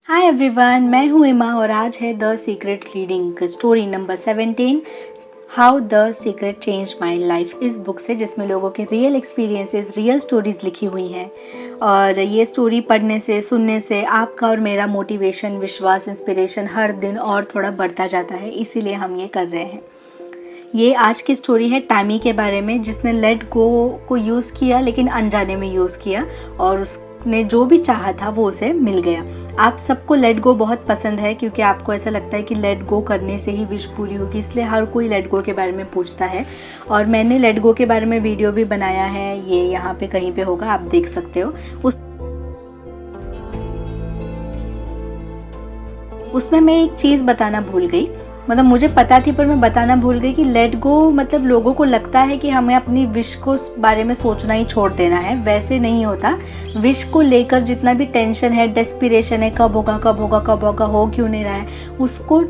Hi everyone, मैं हूँ एमा और आज है the secret reading story number 17, how the secret change my life. इस बुक से जिसमें लोगों के रियल एक्सपीरियंसेस, रियल स्टोरीज लिखी हुई हैं और ये स्टोरी पढ़ने से, सुनने से आपका और मेरा मोटिवेशन, विश्वास, इंस्पिरेशन हर दिन और थोड़ा बढ़ता जाता है। इसीलिए हम ये कर रहे हैं। ये आज की स्टोरी है टैमी के बारे में, जिसने लेट गो को यूज़ किया लेकिन अनजाने में यूज़ किया और उसने जो भी चाहा था वो उसे मिल गया। आप सबको लेट गो बहुत पसंद है क्योंकि आपको ऐसा लगता है कि लेट गो करने से ही विश पूरी होगी, इसलिए हर कोई लेट गो के बारे में पूछता है। और मैंने लेट गो के बारे में वीडियो भी बनाया है, ये यहाँ पे कहीं पे होगा, आप देख सकते हो। उसमें मैं एक चीज़ बताना भूल गई, मतलब मुझे पता थी पर मैं बताना भूल गई कि लेट गो मतलब लोगों को लगता है कि हमें अपनी विश को बारे में सोचना ही छोड़ देना है। वैसे नहीं होता। विश को लेकर जितना भी टेंशन है, डेस्पिरेशन है, कब होगा कब होगा कब होगा, हो क्यों नहीं रहा है, उसको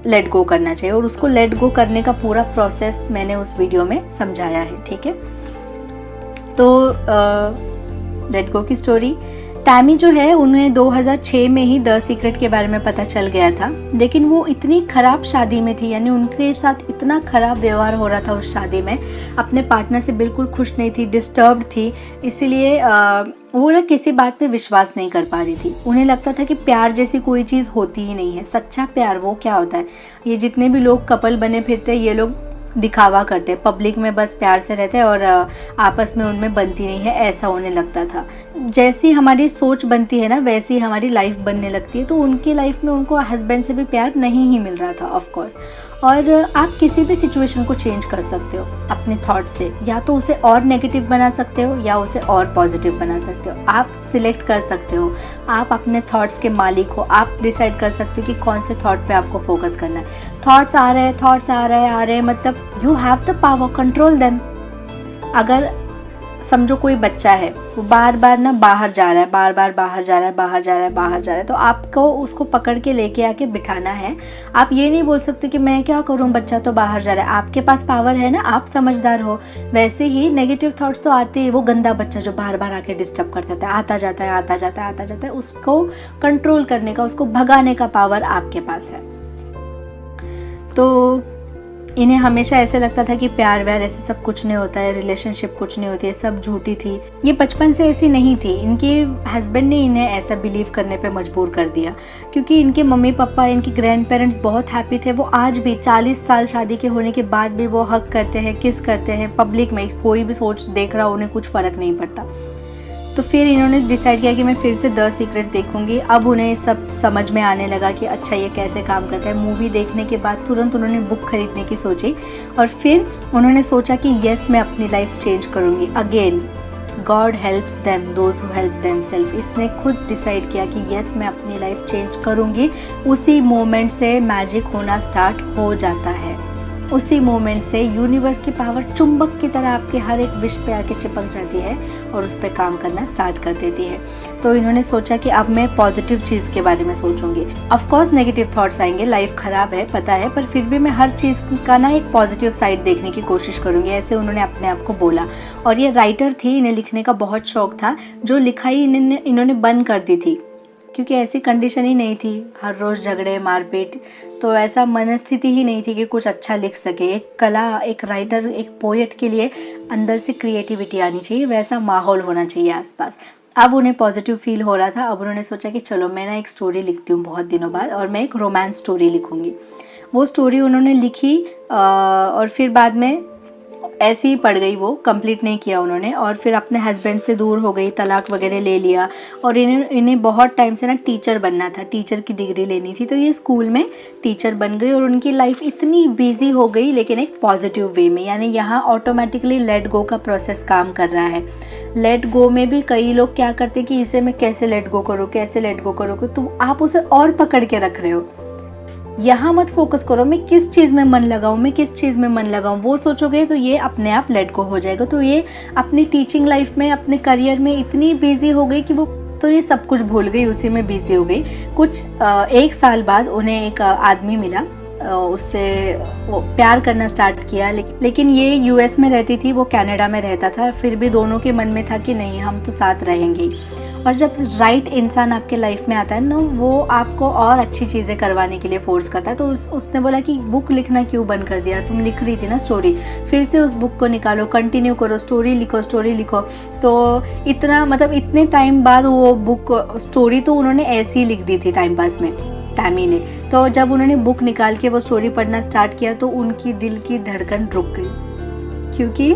लेट गो करना चाहिए। और उसको लेट गो करने का पूरा प्रोसेस मैंने उस वीडियो में समझाया है, ठीक है। तो लेट गो की स्टोरी। टैमी जो है, उन्हें 2006 में ही द सीक्रेट के बारे में पता चल गया था, लेकिन वो इतनी खराब शादी में थी, यानी उनके साथ इतना खराब व्यवहार हो रहा था उस शादी में। अपने पार्टनर से बिल्कुल खुश नहीं थी, डिस्टर्ब्ड थी, इसीलिए वो ना किसी बात पे विश्वास नहीं कर पा रही थी। उन्हें लगता था कि प्यार जैसी कोई चीज़ होती ही नहीं है। सच्चा प्यार वो क्या होता है? ये जितने भी लोग कपल बने फिरते हैं, ये लोग दिखावा करते, पब्लिक में बस प्यार से रहते हैं और आपस में उनमें बनती नहीं है, ऐसा उन्हें लगता था। जैसी हमारी सोच बनती है ना, वैसी हमारी लाइफ बनने लगती है। तो उनकी लाइफ में उनको हस्बैंड से भी प्यार नहीं ही मिल रहा था, ऑफ कोर्स। और आप किसी भी सिचुएशन को चेंज कर सकते हो अपने थॉट से, या तो उसे और नेगेटिव बना सकते हो या उसे और पॉजिटिव बना सकते हो। आप सिलेक्ट कर सकते हो, आप अपने थॉट्स के मालिक हो। आप डिसाइड कर सकते हो कि कौन से थॉट पे आपको फोकस करना है। थॉट्स आ रहे हैं मतलब you have the power, control them. अगर समझो कोई बच्चा है, वो बार बार ना बाहर जा रहा है, बार बार बाहर जा रहा है, तो आपको उसको पकड़ के लेके आके बिठाना है। आप ये नहीं बोल सकते कि मैं क्या करूं, बच्चा तो बाहर जा रहा है। आपके पास पावर है ना, आप समझदार हो। वैसे ही नेगेटिव थॉट्स तो आते हैं। वो गंदा बच्चा जो बार बार आके डिस्टर्ब करता है, आता जाता है, उसको कंट्रोल करने का, उसको भगाने का पावर आपके पास है। तो इन्हें हमेशा ऐसे लगता था कि प्यार व्यार ऐसे सब कुछ नहीं होता है, रिलेशनशिप कुछ नहीं होती है, सब झूठी थी। ये बचपन से ऐसी नहीं थी। इनके हस्बैंड ने इन्हें ऐसा बिलीव करने पे मजबूर कर दिया, क्योंकि इनके मम्मी पापा, इनके ग्रैंड पेरेंट्स बहुत हैप्पी थे। वो आज भी 40 साल शादी के होने के बाद भी वो हग करते हैं, किस करते हैं पब्लिक में। कोई भी सोच देख रहा, उन्हें कुछ फ़र्क नहीं पड़ता। तो फिर इन्होंने डिसाइड किया कि मैं फिर से द सीक्रेट देखूंगी। अब उन्हें सब समझ में आने लगा कि अच्छा ये कैसे काम करता है। मूवी देखने के बाद तुरंत उन्होंने बुक खरीदने की सोची और फिर उन्होंने सोचा कि यस, मैं अपनी लाइफ चेंज करूंगी। Again God helps them those who help themselves. इसने खुद डिसाइड किया कि यस, मैं अपनी लाइफ चेंज करूंगी। उसी मोमेंट से मैजिक होना स्टार्ट हो जाता है। उसी मोमेंट से यूनिवर्स की पावर चुंबक की तरह आपके हर एक विश पे आके चिपक जाती है और उस पर काम करना स्टार्ट कर देती है। तो इन्होंने सोचा कि अब मैं पॉजिटिव चीज़ के बारे में सोचूंगी। ऑफ कोर्स नेगेटिव थॉट्स आएंगे, लाइफ खराब है पता है, पर फिर भी मैं हर चीज़ का ना एक पॉजिटिव साइड देखने की कोशिश करूंगी, ऐसे उन्होंने अपने आप को बोला। और ये राइटर थी, इन्हें लिखने का बहुत शौक था। जो लिखाई इन्होंने बंद कर दी थी क्योंकि ऐसी कंडीशन ही नहीं थी, हर रोज़ झगड़े मारपीट, तो ऐसा मनस्थिति ही नहीं थी कि कुछ अच्छा लिख सके। एक कला, एक राइटर, एक पोएट के लिए अंदर से क्रिएटिविटी आनी चाहिए, वैसा माहौल होना चाहिए आसपास। अब उन्हें पॉजिटिव फील हो रहा था। अब उन्होंने सोचा कि चलो मैं ना एक स्टोरी लिखती हूँ बहुत दिनों बाद, और मैं एक रोमांस स्टोरी लिखूँगी। वो स्टोरी उन्होंने लिखी और फिर बाद में ऐसे ही पड़ गई, वो कंप्लीट नहीं किया उन्होंने। और फिर अपने हस्बैंड से दूर हो गई, तलाक वगैरह ले लिया। और इन्हें बहुत टाइम से ना टीचर बनना था, टीचर की डिग्री लेनी थी। तो ये स्कूल में टीचर बन गई और उनकी लाइफ इतनी बिजी हो गई, लेकिन एक पॉजिटिव वे में। यानी यहाँ ऑटोमेटिकली लेट गो का प्रोसेस काम कर रहा है। लेट गो में भी कई लोग क्या करते कि इसे मैं कैसे लेट गो करूँ, तो आप उसे और पकड़ के रख रहे हो। यहाँ मत फोकस करो मैं किस चीज़ में मन लगाऊँ, वो सोचोगे तो ये अपने आप लेट गो हो जाएगा। तो ये अपनी टीचिंग लाइफ में, अपने करियर में इतनी बिजी हो गई कि वो तो ये सब कुछ भूल गई, उसी में बिजी हो गई। कुछ 1 साल बाद उन्हें एक आदमी मिला, उससे वो प्यार करना स्टार्ट किया। लेकिन ये यूएस में रहती थी, वो कनाडा में रहता था। फिर भी दोनों के मन में था कि नहीं, हम तो साथ रहेंगे। और जब राइट इंसान आपके लाइफ में आता है ना, वो आपको और अच्छी चीज़ें करवाने के लिए फोर्स करता है। तो उसने बोला कि बुक लिखना क्यों बंद कर दिया, तुम लिख रही थी ना स्टोरी, फिर से उस बुक को निकालो, कंटिन्यू करो, स्टोरी लिखो। तो इतना मतलब इतने टाइम बाद वो बुक स्टोरी तो उन्होंने ऐसे ही लिख दी थी टाइम पास में, टैमी ने। तो जब उन्होंने बुक निकाल के वो स्टोरी पढ़ना स्टार्ट किया तो उनकी दिल की धड़कन रुक गई, क्योंकि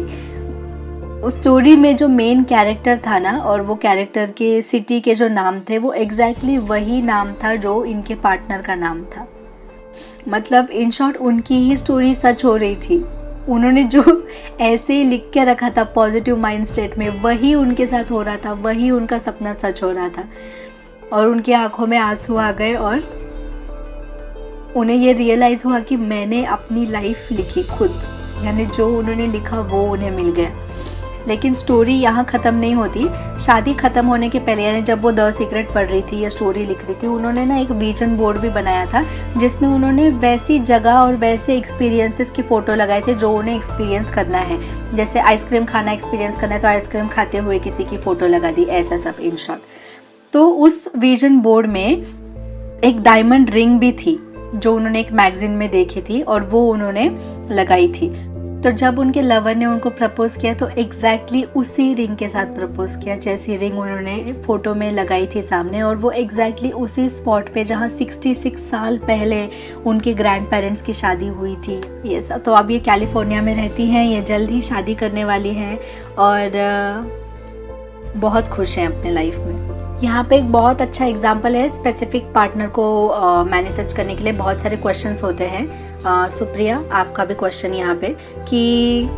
उस स्टोरी में जो मेन कैरेक्टर था ना, और वो कैरेक्टर के सिटी के जो नाम थे वो एग्जैक्टली वही नाम था जो इनके पार्टनर का नाम था। मतलब इन शॉर्ट उनकी ही स्टोरी सच हो रही थी। उन्होंने जो ऐसे ही लिख के रखा था पॉजिटिव माइंड स्टेट में, वही उनके साथ हो रहा था, वही उनका सपना सच हो रहा था। और उनकी आंखों में आंसू आ गए और उन्हें ये रियलाइज़ हुआ कि मैंने अपनी लाइफ लिखी खुद, यानी जो उन्होंने लिखा वो उन्हें मिल गया। लेकिन स्टोरी यहाँ ख़त्म नहीं होती। शादी ख़त्म होने के पहले, यानी जब वो द सीक्रेट पढ़ रही थी या स्टोरी लिख रही थी, उन्होंने ना एक विजन बोर्ड भी बनाया था जिसमें उन्होंने वैसी जगह और वैसे एक्सपीरियंसेस की फ़ोटो लगाए थे जो उन्हें एक्सपीरियंस करना है। जैसे आइसक्रीम खाना एक्सपीरियंस करना है तो आइसक्रीम खाते हुए किसी की फ़ोटो लगा दी, ऐसा सब इन शॉर्ट। तो उस विजन बोर्ड में एक डायमंड रिंग भी थी जो उन्होंने एक मैगजीन में देखी थी और वो उन्होंने लगाई थी। तो जब उनके लवर ने उनको प्रपोज किया तो एग्जैक्टली उसी रिंग के साथ प्रपोज किया, जैसी रिंग उन्होंने फ़ोटो में लगाई थी सामने, और वो एग्जैक्टली उसी स्पॉट पे जहाँ 66 साल पहले उनके ग्रैंड पेरेंट्स की शादी हुई थी। ये सब तो अब ये कैलिफोर्निया में रहती हैं, ये जल्द ही शादी करने वाली हैं और बहुत खुश हैं अपने लाइफ में। यहाँ पे एक बहुत अच्छा एग्जाम्पल है स्पेसिफिक पार्टनर को मैनिफेस्ट करने के लिए। बहुत सारे क्वेश्चंस होते हैं। सुप्रिया, आपका भी क्वेश्चन यहाँ पे कि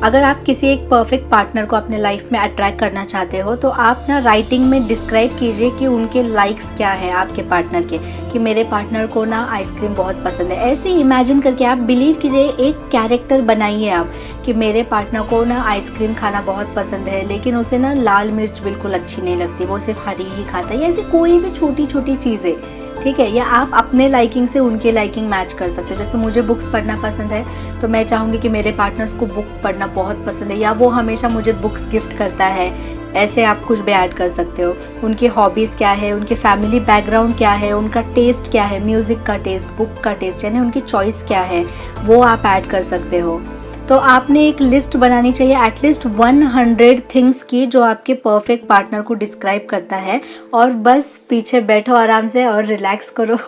अगर आप किसी एक परफेक्ट पार्टनर को अपने लाइफ में अट्रैक्ट करना चाहते हो तो आप ना राइटिंग में डिस्क्राइब कीजिए कि उनके लाइक्स क्या है आपके पार्टनर के, कि मेरे पार्टनर को ना आइसक्रीम बहुत पसंद है। ऐसे इमेजिन करके आप बिलीव कीजिए, एक कैरेक्टर बनाइए आप कि मेरे पार्टनर को ना आइसक्रीम खाना बहुत पसंद है लेकिन उसे ना लाल मिर्च बिल्कुल अच्छी नहीं लगती, वो सिर्फ हरी ही खाता है। ऐसे कोई भी छोटी छोटी चीज़ें, ठीक है, या आप अपने लाइकिंग से उनके लाइकिंग मैच कर सकते हो। जैसे मुझे बुक्स पढ़ना पसंद है तो मैं चाहूँगी कि मेरे पार्टनर्स को बुक पढ़ना बहुत पसंद है, या वो हमेशा मुझे बुक्स गिफ्ट करता है। ऐसे आप कुछ भी ऐड कर सकते हो। उनकी हॉबीज़ क्या है, उनके फैमिली बैकग्राउंड क्या है, उनका टेस्ट क्या है, म्यूज़िक का टेस्ट, बुक का टेस्ट, यानी उनकी चॉइस क्या है, वो आप ऐड कर सकते हो। तो आपने एक लिस्ट बनानी चाहिए एटलीस्ट 100 थिंग्स की जो आपके परफेक्ट पार्टनर को डिस्क्राइब करता है, और बस पीछे बैठो आराम से और रिलैक्स करो।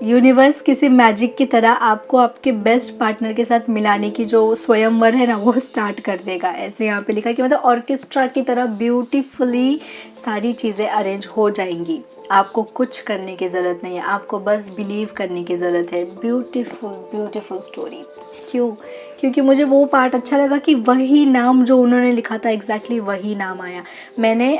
यूनिवर्स किसी मैजिक की तरह आपको आपके बेस्ट पार्टनर के साथ मिलाने की जो स्वयंवर है ना, वो स्टार्ट कर देगा। ऐसे यहाँ पे लिखा कि मतलब ऑर्केस्ट्रा की तरह ब्यूटीफुली सारी चीज़ें अरेंज हो जाएंगी। आपको कुछ करने की ज़रूरत नहीं है, आपको बस बिलीव करने की ज़रूरत है। Beautiful story. क्यों? क्योंकि मुझे वो पार्ट अच्छा लगा कि वही नाम जो उन्होंने लिखा था एग्जैक्टली वही नाम आया। मैंने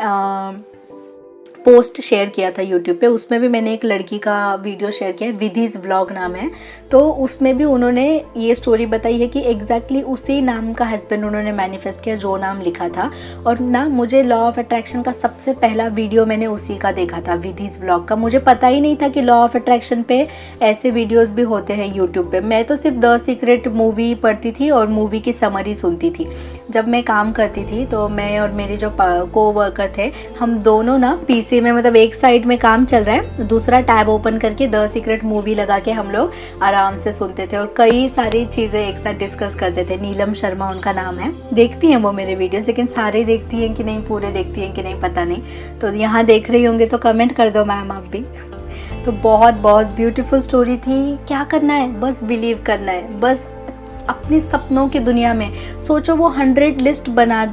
पोस्ट शेयर किया था यूट्यूब पे, उसमें भी मैंने एक लड़की का वीडियो शेयर किया है, विधिज व्लॉग नाम है। तो उसमें भी उन्होंने ये स्टोरी बताई है कि एग्जैक्टली उसी नाम का हस्बैंड उन्होंने मैनिफेस्ट किया जो नाम लिखा था। और ना मुझे लॉ ऑफ अट्रैक्शन का सबसे पहला वीडियो मैंने उसी का देखा था, विधिज व्लॉग का। मुझे पता ही नहीं था कि लॉ ऑफ अट्रैक्शन पे ऐसे वीडियोज़ भी होते हैं यूट्यूब पे। मैं तो सिर्फ द सीक्रेट मूवी पढ़ती थी और मूवी की समरी सुनती थी। जब मैं काम करती थी तो मैं और मेरे जो को वर्कर थे, हम दोनों ना पीसी में, मतलब एक साइड में काम चल रहा है, दूसरा टैब ओपन करके द सीक्रेट मूवी लगा के हम लोग आराम से सुनते थे और कई सारी चीज़ें एक साथ डिस्कस करते थे। नीलम शर्मा उनका नाम है, देखती हैं वो मेरे वीडियोस, लेकिन सारे देखती हैं कि नहीं, पूरे देखती हैं कि नहीं पता नहीं। तो यहाँ देख रही होंगे तो कमेंट कर दो मैम आप भी। तो बहुत ब्यूटीफुल स्टोरी थी। क्या करना है, बस बिलीव करना है। बस अपने सपनों की दुनिया में सोचो, वो 100 लिस्ट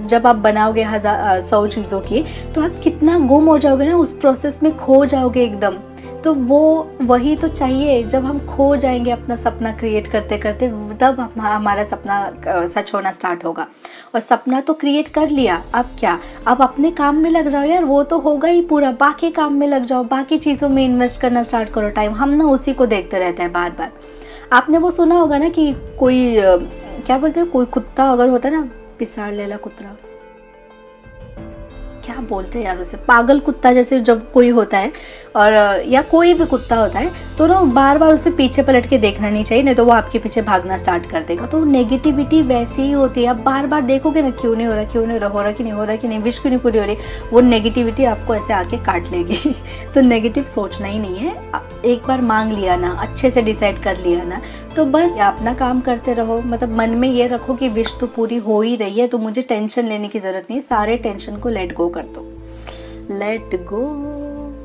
जब आप बनाओगे 100 चीज़ों की, तो आप कितना गुम हो जाओगे ना, उस प्रोसेस में खो जाओगे एकदम। तो वो वही तो चाहिए, जब हम खो जाएंगे अपना सपना क्रिएट करते करते, तब हमारा सपना सच होना स्टार्ट होगा। और सपना तो क्रिएट कर लिया, अब क्या, अब अपने काम में लग जाओ यार, वो तो होगा ही पूरा, बाकी काम में लग जाओ, बाकी चीज़ों में इन्वेस्ट करना स्टार्ट करो टाइम। हम ना उसी को देखते रहते हैं बार बार। आपने वो सुना होगा ना कि कोई क्या बोलते हैं, कोई कुत्ता अगर होता है ना, पिसाड़ लेला कुतरा, क्या बोलते हैं यार उसे, पागल कुत्ता जैसे जब कोई होता है और या कोई भी कुत्ता होता है तो ना बार बार उसे पीछे पलट के देखना नहीं चाहिए, नहीं तो वो आपके पीछे भागना स्टार्ट कर देगा। तो नेगेटिविटी वैसी ही होती है, आप बार बार देखोगे ना क्यों नहीं हो रहा, क्यों नहीं हो रहा कि नहीं हो रहा कि नहीं, विश क्यों नहीं पूरी हो रही, वो नेगेटिविटी आपको ऐसे आके काट लेगी। तो नेगेटिव सोचना ही नहीं है, एक बार मांग लिया ना, अच्छे से डिसाइड कर लिया ना, तो बस अपना काम करते रहो। मतलब मन में ये रखो कि विश तो पूरी हो ही रही है, तो मुझे टेंशन लेने की ज़रूरत नहीं है, सारे टेंशन को लेट गो कर दो, लेट गो।